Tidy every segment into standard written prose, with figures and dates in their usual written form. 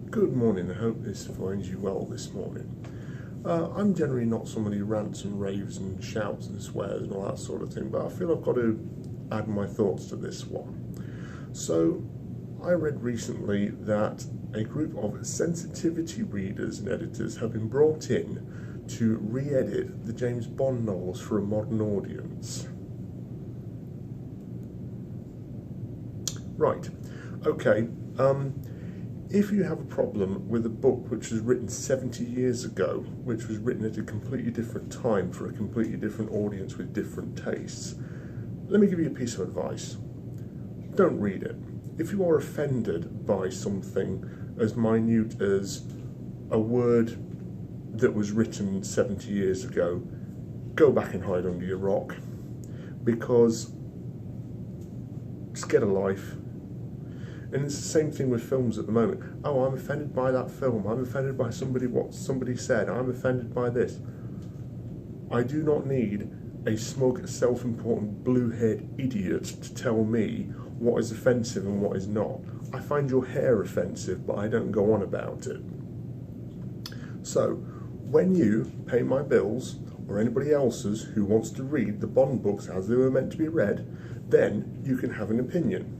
Good morning, I hope this finds you well this morning. I'm generally not somebody who rants and raves and shouts and swears and all that sort of thing, but I feel I've got to add my thoughts to this one. So, I read recently that a group of sensitivity readers and editors have been brought in to re-edit the James Bond novels for a modern audience. Right, okay. If you have a problem with a book which was written 70 years ago, which was written at a completely different time for a completely different audience with different tastes, let me give you a piece of advice. Don't read it. If you are offended by something as minute as a word that was written 70 years ago, go back and hide under your rock, because just get a life. And it's the same thing with films at the moment. Oh, I'm offended by that film. I'm offended by what somebody said. I'm offended by this. I do not need a smug, self-important, blue-haired idiot to tell me what is offensive and what is not. I find your hair offensive, but I don't go on about it. So, when you pay my bills, or anybody else's who wants to read the Bond books as they were meant to be read, then you can have an opinion.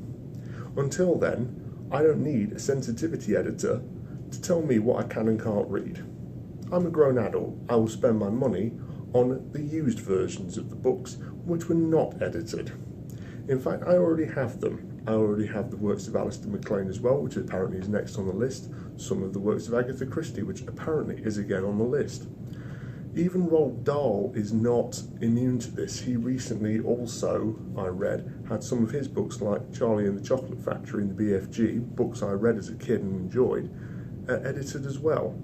Until then, I don't need a sensitivity editor to tell me what I can and can't read. I'm a grown adult. I will spend my money on the used versions of the books which were not edited. In fact, I already have them. I already have the works of Alistair MacLean as well, which apparently is next on the list. Some of the works of Agatha Christie, which apparently is again on the list. Even Roald Dahl is not immune to this. He recently also, I read, had some of his books like Charlie and the Chocolate Factory and the BFG, books I read as a kid and enjoyed, edited as well.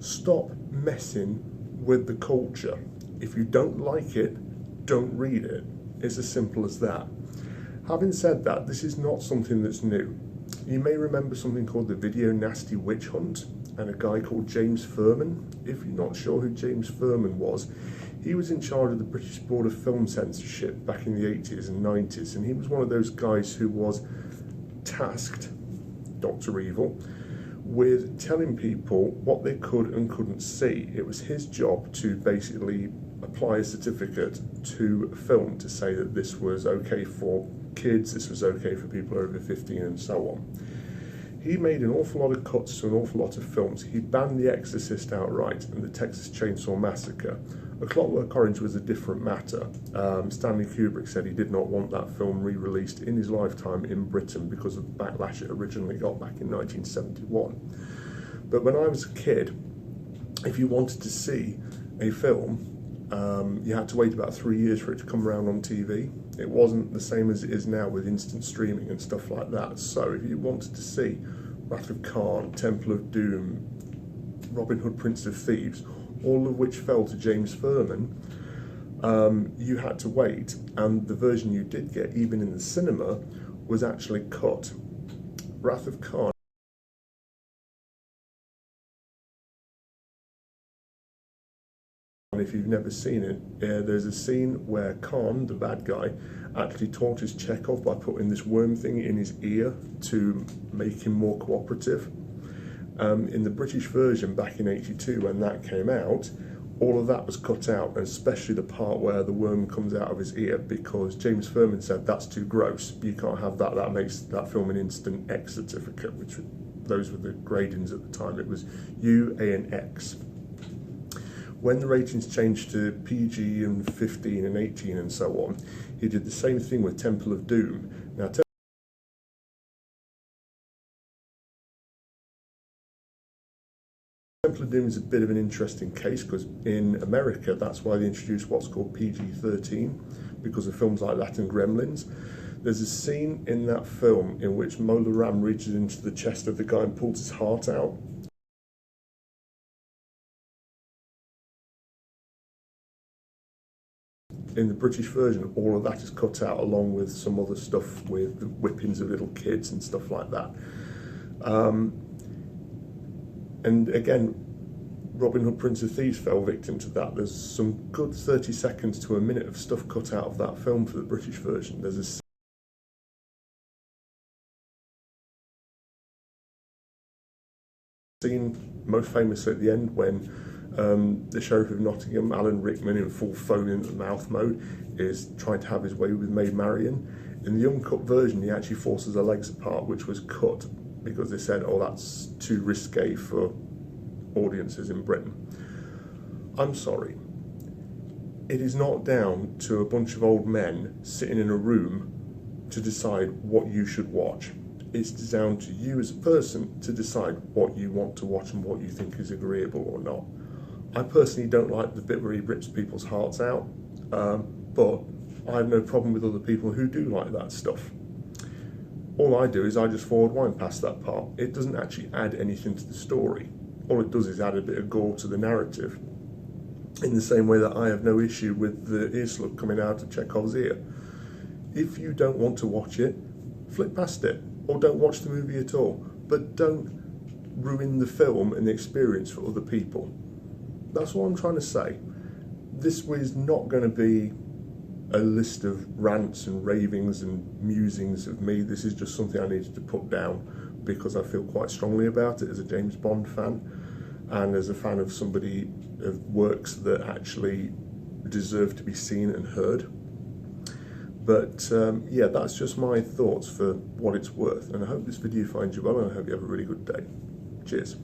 Stop messing with the culture. If you don't like it, don't read it. It's as simple as that. Having said that, this is not something that's new. You may remember something called the Video Nasty Witch Hunt, and a guy called James Furman. If you're not sure who James Furman was, he was in charge of the British Board of Film Censorship back in the 80s and 90s, and he was one of those guys who was tasked, Dr. Evil, with telling people what they could and couldn't see. It was his job to basically apply a certificate to a film to say that this was okay for kids, this was okay for people over 15 and so on. He made an awful lot of cuts to an awful lot of films. He banned The Exorcist outright and the Texas Chainsaw Massacre. A Clockwork Orange was a different matter. Stanley Kubrick said he did not want that film re-released in his lifetime in Britain because of the backlash it originally got back in 1971. But when I was a kid, if you wanted to see a film, you had to wait about 3 years for it to come around on TV. It wasn't the same as it is now with instant streaming and stuff like that. So if you wanted to see Wrath of Khan, Temple of Doom, Robin Hood, Prince of Thieves, all of which fell to James Furman, you had to wait, and the version you did get, even in the cinema, was actually cut. Wrath of Khan, if you've never seen it, there's a scene where Khan, the bad guy, actually tortures Chekhov by putting this worm thing in his ear to make him more cooperative. In the British version back in '82, when that came out, all of that was cut out, and especially the part where the worm comes out of his ear, because James Furman said that's too gross, you can't have that, that makes that film an instant X certificate, which those were the gradings at the time. It was U, A and X. When the ratings changed to PG and 15 and 18 and so on, he did the same thing with Temple of Doom. Now, Temple of Doom is a bit of an interesting case because in America, that's why they introduced what's called PG-13, because of films like that and Gremlins. There's a scene in that film in which Mola Ram reaches into the chest of the guy and pulls his heart out. In the British version, all of that is cut out, along with some other stuff with the whippings of little kids and stuff like that. And again, Robin Hood, Prince of Thieves fell victim to that. There's some good 30 seconds to a minute of stuff cut out of that film for the British version. There's a scene most famously at the end when the Sheriff of Nottingham, Alan Rickman, in full foam in the mouth mode, is trying to have his way with Maid Marian. In the uncut version, he actually forces her legs apart, which was cut because they said, oh, that's too risque for audiences in Britain. I'm sorry. It is not down to a bunch of old men sitting in a room to decide what you should watch. It's down to you as a person to decide what you want to watch and what you think is agreeable or not. I personally don't like the bit where he rips people's hearts out, but I have no problem with other people who do like that stuff. All I do is I just forward wind past that part. It doesn't actually add anything to the story. All it does is add a bit of gore to the narrative, in the same way that I have no issue with the ear slug coming out of Chekhov's ear. If you don't want to watch it, flick past it, or don't watch the movie at all, but don't ruin the film and the experience for other people. That's what I'm trying to say. This was not going to be a list of rants and ravings and musings of me. This is just something I needed to put down because I feel quite strongly about it as a James Bond fan and as a fan of somebody of works that actually deserve to be seen and heard. But yeah, that's just my thoughts for what it's worth, and I hope this video finds you well, and I hope you have a really good day. Cheers.